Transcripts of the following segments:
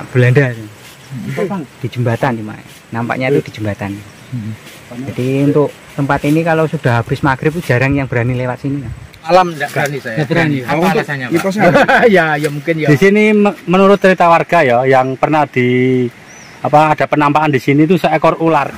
Belanda di jembatan di mana? Nampaknya itu di jembatan. Jadi untuk tempat ini kalau sudah habis maghrib jarang yang berani lewat sini. Malam enggak berani saya. Enggak berani. Apa alasannya, Pak? Ya mungkin ya. Di sini menurut cerita warga ya yang pernah ada penampakan di sini itu seekor ular.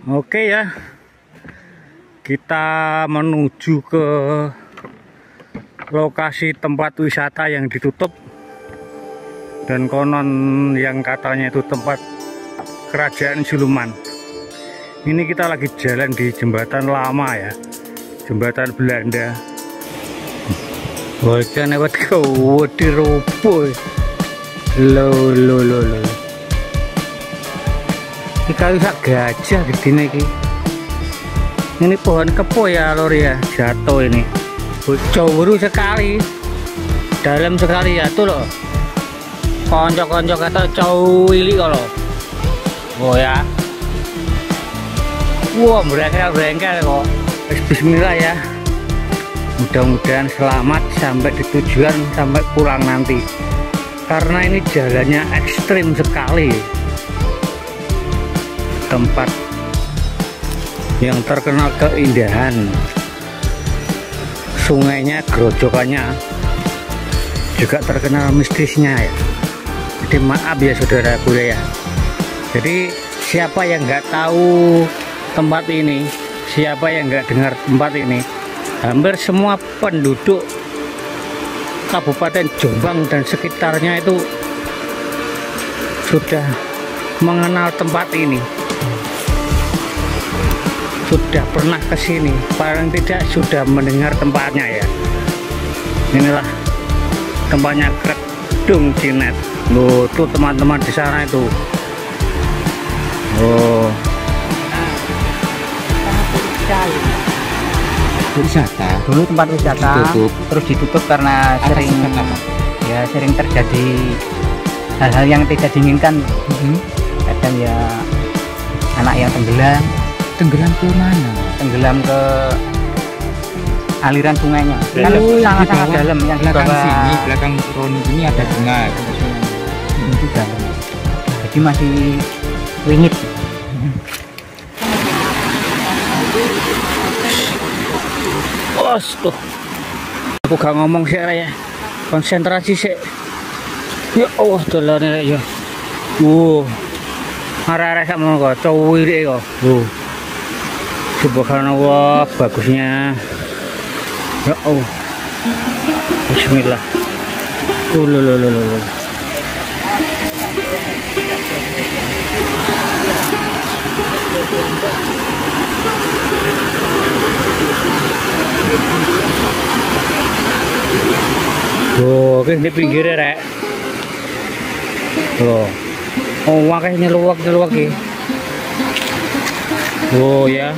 Oke ya, kita menuju ke lokasi tempat wisata yang ditutup, dan konon yang katanya itu tempat kerajaan siluman. Ini kita lagi jalan di jembatan lama ya, jembatan Belanda. Bocah lewat kau di rupo. Lo. Kali sak gajah di sini ki. Ini pohon kepo ya lor ya, jatuh ini. Jauh sekali, dalam sekali ya tuh loh. Konco-konco kata jauh ini kalau. Oh ya. Wah berengkel kok. Bismillah ya. Mudah-mudahan selamat sampai di tujuan, sampai pulang nanti. Karena ini jalannya ekstrim sekali. Tempat yang terkenal keindahan, sungainya, gerojokannya juga terkenal mistisnya ya. Jadi maaf ya saudaraku ya. Jadi siapa yang nggak tahu tempat ini, siapa yang nggak dengar tempat ini, hampir semua penduduk Kabupaten Jombang dan sekitarnya itu sudah mengenal tempat ini, sudah pernah ke sini, paling tidak sudah mendengar tempatnya ya. Inilah tempatnya Kedung Cinet. Loh, tuh teman-teman di sana itu. Oh. Wisata. Dulu tempat wisata terus ditutup karena sering terjadi hal-hal yang tidak diinginkan. Kadang ya anak yang tenggelam ke mana? Tenggelam ke aliran sungainya. Kan sangat-sangat dalam, yang di bawah sini, belakang Roni ini ada sungai. Itu dalam. Jadi masih wingit. Tuh. Aku gak ngomong sih ya. Konsentrasi sih. Ya Allah, dolane ya. Arek-arek sak mono kok cuwiri kok. Subhanallah, bagusnya. Ya Allah. Bismillah. Loh. Ini pinggirnya rek. Loh. Oh, makanya nyeluwak iki. Oh ya.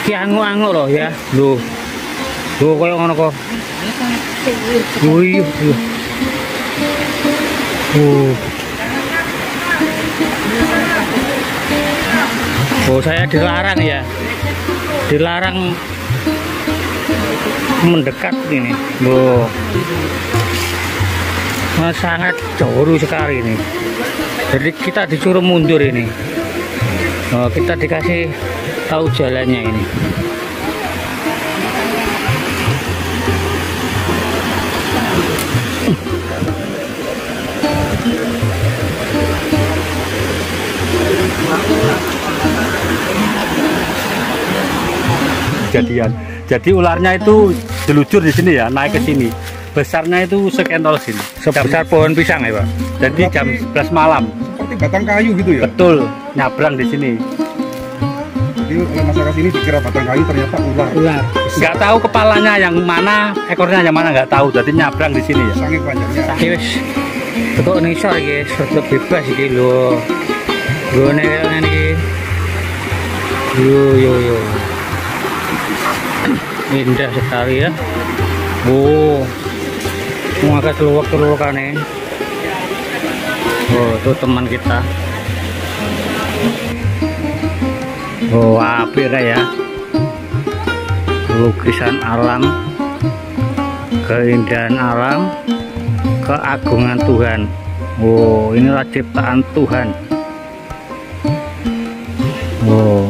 Iki anguk-anguk loh ya. Loh. Loh koyo ngono kok. Iya. Oh, saya dilarang ya. Dilarang mendekat ini. Loh. Sangat jauh sekali ini. Jadi kita disuruh mundur ini. Oh, kita dikasih tahu jalannya ini. Jadi ularnya itu jelujur di sini ya, naik ke sini. Besarnya itu sekentol sini, sebesar pohon pisang ya Pak. Jadi jam 11 malam. Seperti batang kayu gitu ya? Betul, nyabrang di sini. Jadi masyarakat sini dikira batang kayu, ternyata ular. Nggak tahu kepalanya yang mana, ekornya yang mana nggak tahu. Jadi nyabrang di sini ya. Saking panjangnya. Wis, betul nih soal guys, sudah bebas gitu loh. Gue nih, yo. Indah sekali ya. Oh. Muaka seluwak-seluwakane. Oh, itu teman kita. Oh, apik ya. Lukisan alam, keindahan alam, keagungan Tuhan. Oh, inilah ciptaan Tuhan. Oh.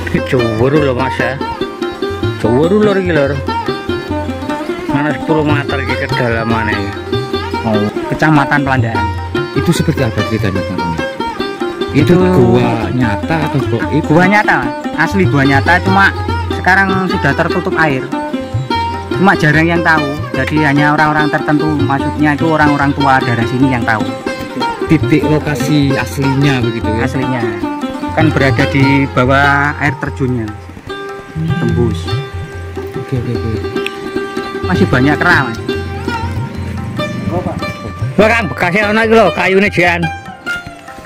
Ini jauh loh mas ya, jauh lor iki lor. Mana 10 meter ke kedalamannya. Oh, Kecamatan Pelandaan. Itu seperti apa ceritanya Kang? Itu gua nyata atau Gua nyata, asli gua nyata, cuma sekarang sudah tertutup air. Cuma jarang yang tahu. Jadi hanya orang-orang tertentu, maksudnya itu orang-orang tua daerah sini yang tahu. titik lokasi aslinya begitu ya? Aslinya kan berada di bawah air terjunnya, tembus. Oke. Masih banyak kera mas. Kang bekasnya ana iki lho, kayune jan.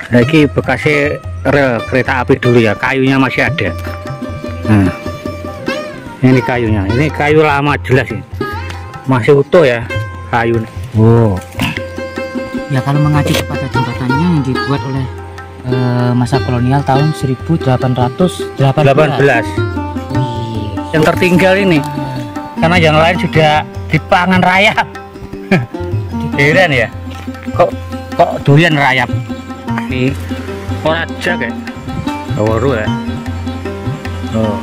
Nah iki bekasnya rel kereta api dulu ya, kayunya masih ada. Nah, ini kayunya, ini kayu lama jelas ini, masih utuh ya kayunya. Oh, Ya kalau mengacu kepada jembatannya yang dibuat oleh masa kolonial tahun 1818. Yang tertinggal ini, karena yang lain sudah dipangan rayap. Heran ya, kok doyan rayap. Ini orang aja kayak baru ya. Oh,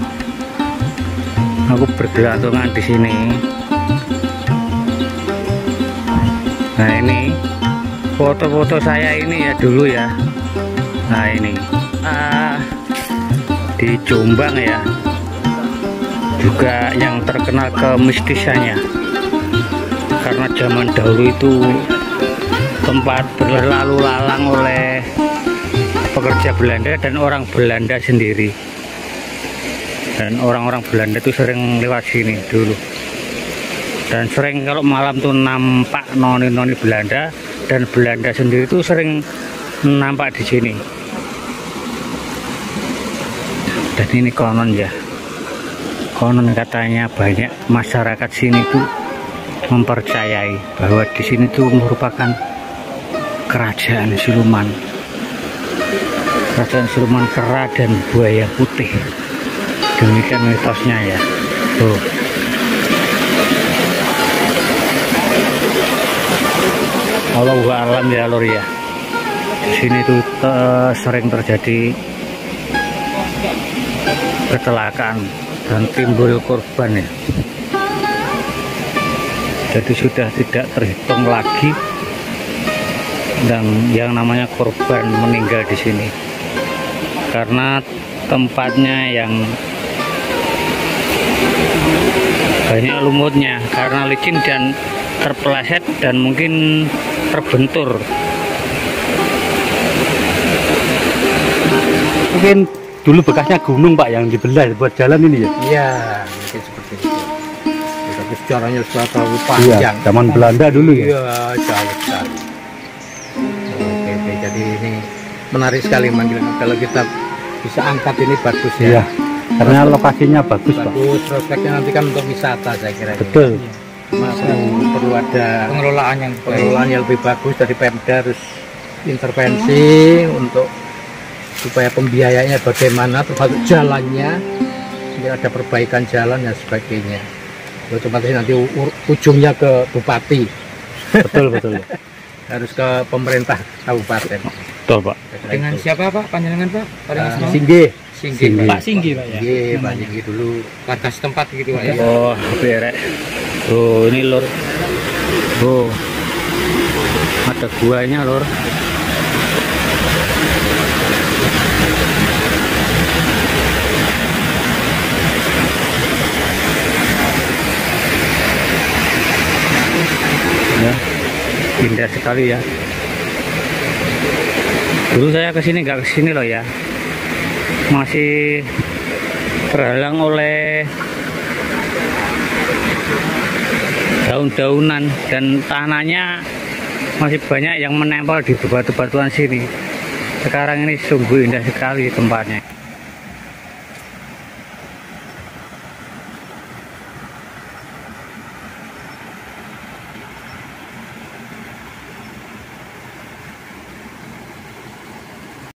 aku bergelantungan di sini. Nah ini foto-foto saya ini ya dulu ya. Nah ini di Jombang ya, juga yang terkenal kemistisannya, karena zaman dahulu itu tempat berlalu lalang oleh pekerja Belanda dan orang Belanda sendiri, dan orang-orang Belanda itu sering lewat sini dulu, dan sering kalau malam tuh nampak noni-noni Belanda, dan Belanda sendiri itu sering nampak di sini. Dan ini konon ya, konon katanya banyak masyarakat sini tuh mempercayai bahwa di sini tuh merupakan kerajaan siluman, kera dan buaya putih. Demikian mitosnya ya. Tuh. Allahu a'lam ya lor ya. Di sini tuh sering terjadi kecelakaan dan timbul korban ya. Jadi sudah tidak terhitung lagi dan yang namanya korban meninggal di sini, karena tempatnya yang banyak lumutnya, karena licin dan terpeleset dan mungkin terbentur. Mungkin dulu bekasnya gunung Pak yang dibelah buat jalan ini ya? Iya, mungkin seperti itu. Tapi sejarahnya sudah terlalu panjang. Iya, zaman Belanda dulu ya? Iya, jauh sekali. Oke, jadi ini menarik sekali manggil. Kalau kita bisa angkat ini bagus ya. Iya, karena lokasinya bagus Pak. Bagus, prospeknya nanti kan untuk wisata saya kira. Betul. Perlu ada Pengelolaan yang lebih bagus dari Pemda, harus intervensi untuk supaya pembiayaannya bagaimana, termasuk jalannya, biar ada perbaikan jalan dan sebagainya. Otomatis nanti ujungnya ke bupati. Betul. Harus ke pemerintah kabupaten. Betul Pak. dengan siapa Pak? Panjenengan Pak? Singgih. Pak Singgih Pak ya. Iya, Pak Singgih dulu. Warga setempat gitu Pak ya. Oh, berek. Oh, ini lor. Oh, ada guanya lor. Ya, indah sekali ya. Dulu saya kesini nggak kesini loh ya, masih terhalang oleh daun-daunan dan tanahnya masih banyak yang menempel di bebatuan sini. Sekarang ini sungguh indah sekali tempatnya.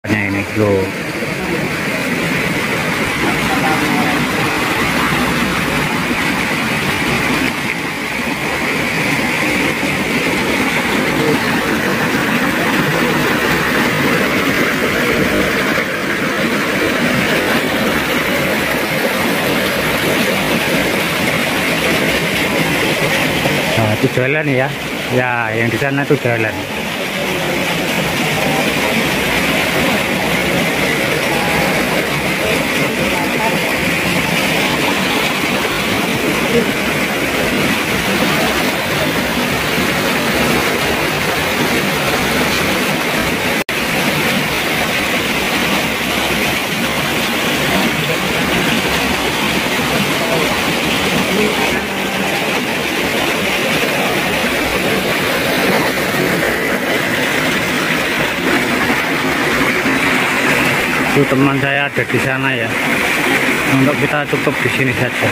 Ini loh. Nah, itu jalan ya. Ya, yang di sana itu jalan. Itu teman saya ada di sana ya. Untuk kita cukup di sini saja.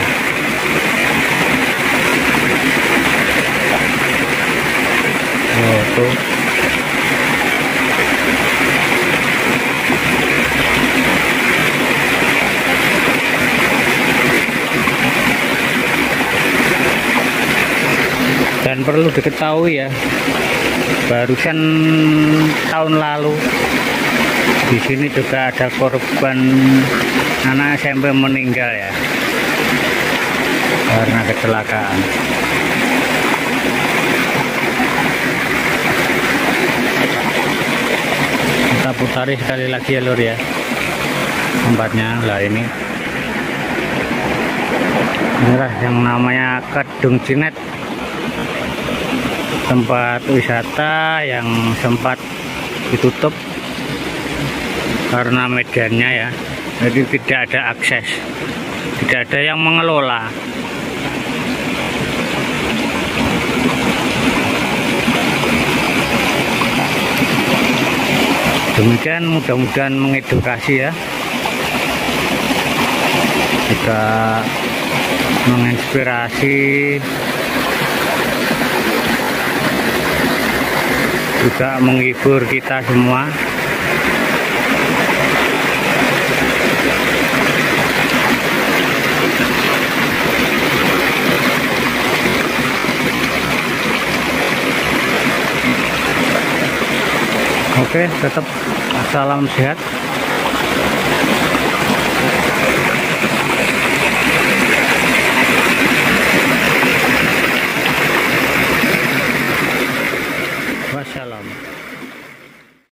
Oh, tuh. Dan perlu diketahui ya, barusan tahun lalu di sini juga ada korban anak SMP meninggal ya karena kecelakaan. Kita putari sekali lagi ya lur ya tempatnya. Lah ini inilah yang namanya Kedung Cinet, tempat wisata yang sempat ditutup karena medannya ya, jadi tidak ada akses, tidak ada yang mengelola. Demikian, mudah-mudahan mengedukasi ya, juga menginspirasi, juga menghibur kita semua. Oke, tetap salam sehat.